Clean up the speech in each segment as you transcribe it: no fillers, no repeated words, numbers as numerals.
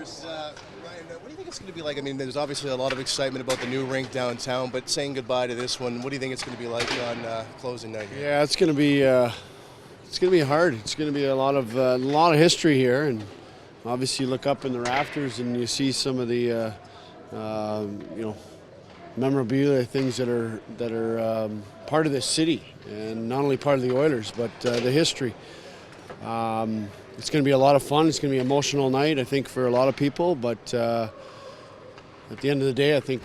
Ryan, what do you think it's going to be like? I mean, there's obviously a lot of excitement about the new rink downtown, but saying goodbye to this one, what do you think it's going to be like on closing night here? Yeah, it's going to be hard. It's going to be a lot of history here, and obviously you look up in the rafters and you see some of the memorabilia things that are part of this city, and not only part of the Oilers, but the history. It's going to be a lot of fun. It's going to be an emotional night, I think, for a lot of people. But at the end of the day, I think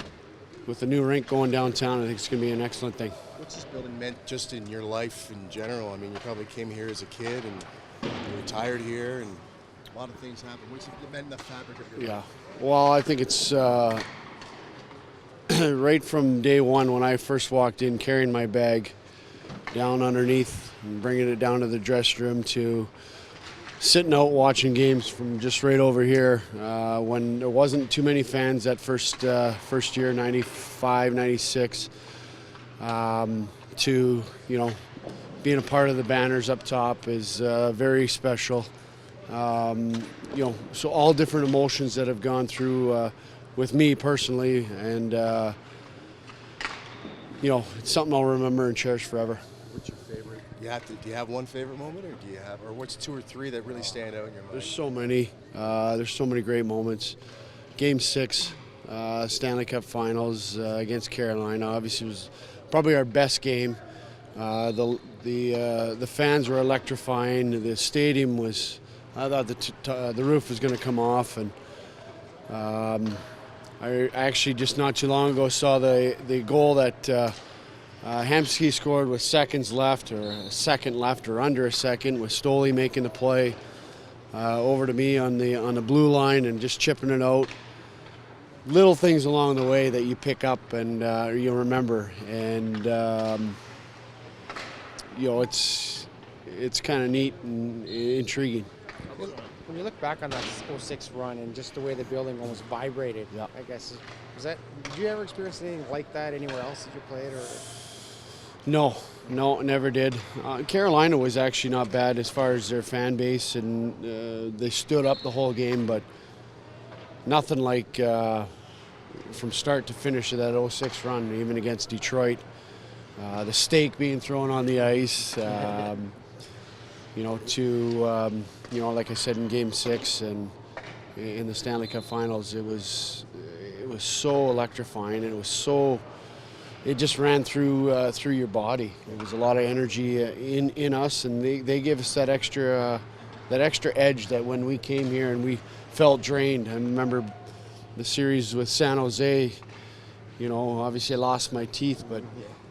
with the new rink going downtown, I think it's going to be an excellent thing. What's this building meant just in your life in general? I mean, you probably came here as a kid and you retired here, and a lot of things happened. What's it meant in the fabric of your life? Yeah. Well, I think it's right from day one when I first walked in, carrying my bag down underneath and bringing it down to the dressing room, to sitting out watching games from just right over here when there wasn't too many fans that first year, 95, 96, to being a part of the banners up top is very special. So all different emotions that have gone through with me personally, and it's something I'll remember and cherish forever. What's your favorite? Do you have one favorite moment, or what's two or three that really stand out in your mind? There's so many. There's so many great moments. Game 6, Stanley Cup Finals against Carolina. Obviously, was probably our best game. The fans were electrifying. The stadium was. I thought the roof was going to come off, and I actually just not too long ago saw the goal that. Hemsky scored with seconds left, or a second left, or under a second, with Stoley making the play over to me on the blue line and just chipping it out. Little things along the way that you pick up and you remember, and it's kind of neat and intriguing. When you look back on that 06 run and just the way the building almost vibrated, yeah. I guess, did you ever experience anything like that anywhere else that you played? Or? No, never did. Carolina was actually not bad as far as their fan base, and they stood up the whole game, but nothing like from start to finish of that 06 run, even against Detroit. The steak being thrown on the ice, like I said, in Game 6 and in the Stanley Cup Finals, it was so electrifying, and it just ran through your body. It was a lot of energy in us, and they gave us that extra edge that when we came here and we felt drained. I remember the series with San Jose. Obviously I lost my teeth, but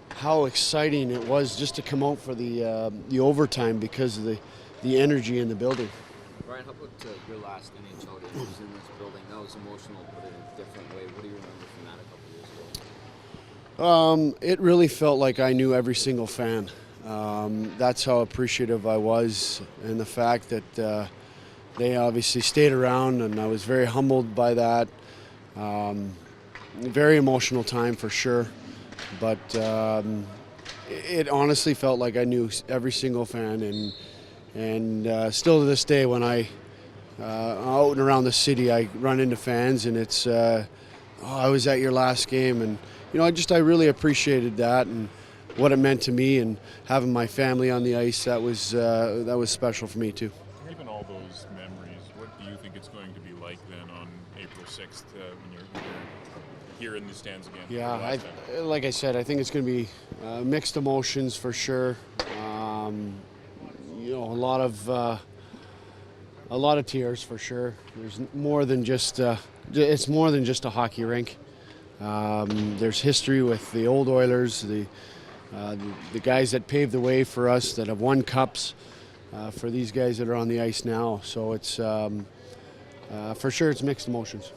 how exciting it was just to come out for the overtime because of the energy in the building. Ryan, how about your last NHL game? Was in this building. That was emotional, but in a different way. What do you remember from that a couple years ago? It really felt like I knew every single fan. That's how appreciative I was, and the fact that they obviously stayed around, and I was very humbled by that. Very emotional time for sure, but it honestly felt like I knew every single fan, and still to this day when I out and around the city, I run into fans, and it's I was at your last game, and I really appreciated that and what it meant to me, and having my family on the ice, that was special for me too. Given all those memories, what do you think it's going to be like then on April 6th when you're here in the stands again? Yeah, like I said, I think it's going to be mixed emotions for sure. A lot of tears for sure. There's more than just it's more than just a hockey rink. There's history with the old Oilers, the guys that paved the way for us, that have won cups, for these guys that are on the ice now. So it's for sure it's mixed emotions.